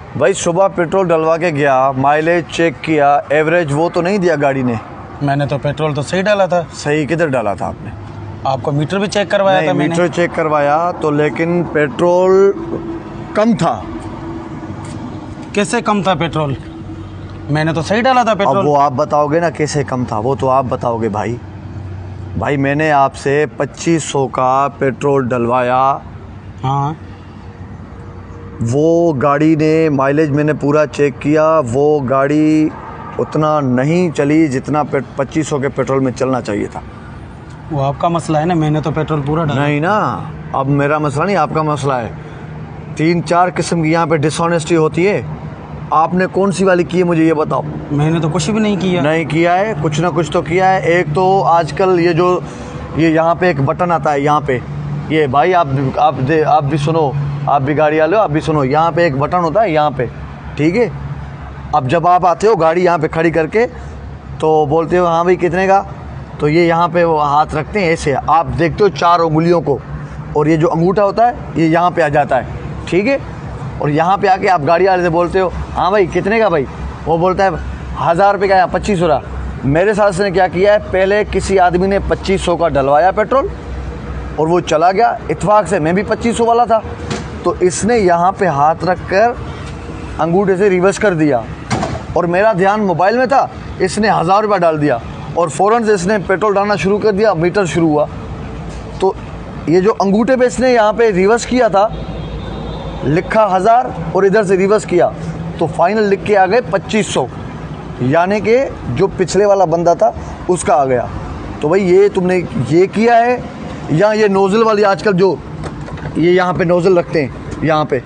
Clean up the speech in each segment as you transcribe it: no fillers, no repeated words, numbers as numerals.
भाई सुबह पेट्रोल डलवा के गया, माइलेज चेक किया, एवरेज वो तो नहीं दिया गाड़ी ने। मैंने तो पेट्रोल तो सही डाला था। सही किधर डाला था आपने? आपको मीटर भी चेक करवाया था मैंने। मीटर चेक करवाया तो, लेकिन पेट्रोल कम था। कैसे कम था पेट्रोल? मैंने तो सही डाला था पेट्रोल। अब वो आप बताओगे ना कैसे कम था, वो तो आप बताओगे भाई। भाई मैंने आपसे 2500 का पेट्रोल डलवाया। हाँ, वो गाड़ी ने माइलेज मैंने पूरा चेक किया, वो गाड़ी उतना नहीं चली जितना 2500 के पेट्रोल में चलना चाहिए था। वो आपका मसला है ना, मैंने तो पेट्रोल पूरा डाला। नहीं ना, अब मेरा मसला नहीं, आपका मसला है। 3-4 किस्म की यहाँ पे डिसऑनेस्टी होती है। आपने कौन सी वाली की है मुझे ये बताओ। मैंने तो कुछ भी नहीं किया। नहीं किया है, कुछ ना कुछ तो किया है। एक तो आजकल ये यहाँ पे एक बटन आता है, यहाँ पे ये भाई आप भी सुनो, आप भी गाड़ी वाले हो, आप भी सुनो। यहाँ पे एक बटन होता है यहाँ पे, ठीक है। अब जब आप आते हो गाड़ी यहाँ पे खड़ी करके तो बोलते हो हाँ भाई कितने का, तो ये यहाँ पे वो हाथ रखते हैं ऐसे, आप देखते हो 4 उंगलियों को, और ये जो अंगूठा होता है ये यहाँ पे आ जाता है, ठीक है। और यहाँ पे आके आप गाड़ी वाले से बोलते हो हाँ भाई कितने का भाई, वो बोलता है 1000 रुपये का या 2500 का। मेरे साथ से ने क्या किया है, पहले किसी आदमी ने 2500 का डलवाया पेट्रोल और वो चला गया, इत्तेफाक से मैं भी 2500 वाला था, तो इसने यहाँ पे हाथ रख कर अंगूठे से रिवर्स कर दिया और मेरा ध्यान मोबाइल में था, इसने 1000 रुपये डाल दिया और फ़ौरन से इसने पेट्रोल डालना शुरू कर दिया, मीटर शुरू हुआ। तो ये जो अंगूठे पे इसने यहाँ पे रिवर्स किया था, लिखा 1000 और इधर से रिवर्स किया तो फाइनल लिख के आ गए 2500, यानी कि जो पिछले वाला बंदा था उसका आ गया। तो भाई ये तुमने ये किया है, या ये नोज़ल वाली आजकल जो ये यहाँ पे नोज़ल रखते हैं यहाँ पे,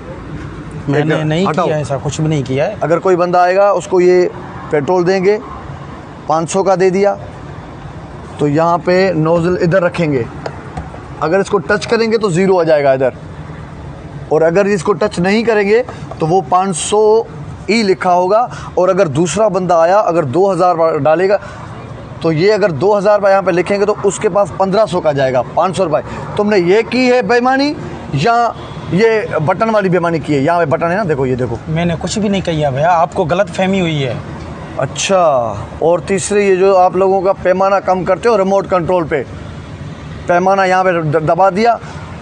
मैंने नहीं किया, ऐसा कुछ भी नहीं किया है। अगर कोई बंदा आएगा उसको ये पेट्रोल देंगे, 500 का दे दिया, तो यहाँ पे नोज़ल इधर रखेंगे, अगर इसको टच करेंगे तो 0 आ जाएगा इधर, और अगर इसको टच नहीं करेंगे तो वो 500 ही लिखा होगा। और अगर दूसरा बंदा आया अगर 2000 डालेगा तो ये अगर 2000 रुपये यहाँ पे लिखेंगे तो उसके पास 1500 का जाएगा, 500 रुपये। तुमने ये की है बेईमानी या ये बटन वाली बेईमानी की है? यहाँ पे बटन है ना, देखो ये देखो। मैंने कुछ भी नहीं किया भैया, आपको गलत फहमी हुई है। अच्छा, और तीसरे ये जो आप लोगों का पैमाना कम करते हो रिमोट कंट्रोल पे, पैमाना यहाँ पे दबा दिया,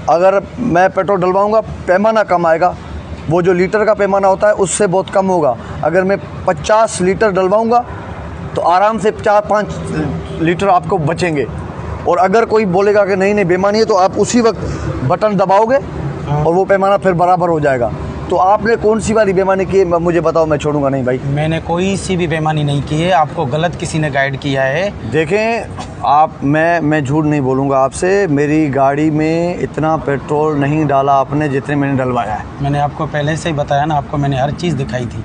अगर मैं पेट्रोल डलवाऊँगा पैमाना कम आएगा, वो जो लीटर का पैमाना होता है उससे बहुत कम होगा। अगर मैं 50 लीटर डलवाऊँगा तो आराम से 4-5 लीटर आपको बचेंगे। और अगर कोई बोलेगा कि नहीं बेईमानी है, तो आप उसी वक्त बटन दबाओगे और वो पैमाना फिर बराबर हो जाएगा। तो आपने कौन सी वाली बेईमानी की है मुझे बताओ, मैं छोड़ूंगा नहीं भाई। मैंने कोई सी भी बेईमानी नहीं की है, आपको गलत किसी ने गाइड किया है। देखें आप, मैं झूठ नहीं बोलूँगा आपसे, मेरी गाड़ी में इतना पेट्रोल नहीं डाला आपने जितने मैंने डलवाया है। मैंने आपको पहले से ही बताया ना, आपको मैंने हर चीज़ दिखाई थी,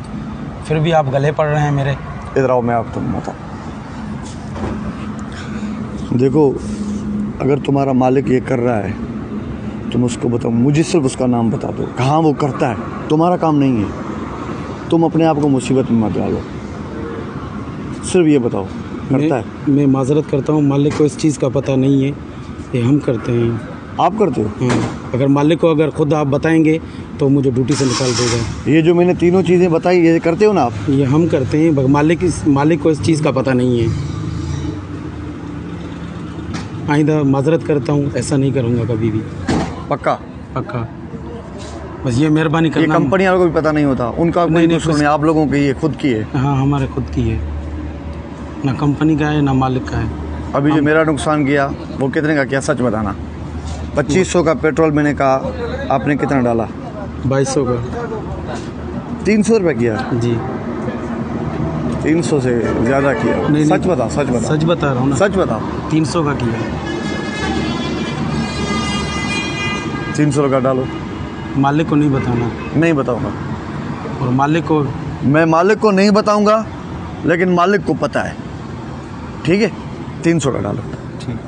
फिर भी आप गले पड़ रहे हैं मेरे। इधर आओ, मैं आप तुम बताओ। देखो, अगर तुम्हारा मालिक ये कर रहा है तुम उसको बताओ, मुझे सिर्फ उसका नाम बता दो, कहाँ वो करता है, तुम्हारा काम नहीं है। तुम अपने आप को मुसीबत में मत डालो, सिर्फ ये बताओ करता है। मैं माजरत करता हूँ, मालिक को इस चीज़ का पता नहीं है, ये हम करते हैं। आप करते हो? हाँ, अगर मालिक को अगर खुद आप बताएंगे तो मुझे ड्यूटी से निकाल देगा। ये जो मैंने तीनों चीज़ें बताई ये करते हो ना आप? ये हम करते हैं, मालिक को इस चीज़ का पता नहीं है। आइंदा माजरत करता हूँ, ऐसा नहीं करूँगा कभी भी। पक्का? पक्का, बस ये मेहरबानी करना। ये कंपनी वालों को भी पता नहीं होता, उनका कोई नहीं, आप लोगों की ये खुद की है? हाँ, हमारे खुद की है, ना कंपनी का है ना मालिक का है। अभी जो मेरा नुकसान किया वो कितने का किया, सच बताना। 2500 का पेट्रोल मैंने कहा, आपने कितना डाला? 2200 का। 300 रुपये किया जी। 300 से ज़्यादा किया? नहीं, सच बता, सच बता। सच बता रहा हूँ ना, सच बता। 300 का किया। 300 का डालो। मालिक को नहीं बताना। नहीं बताऊंगा। और मालिक को, मैं मालिक को नहीं बताऊंगा, लेकिन मालिक को पता है, ठीक है? 300 का डालो। ठीक।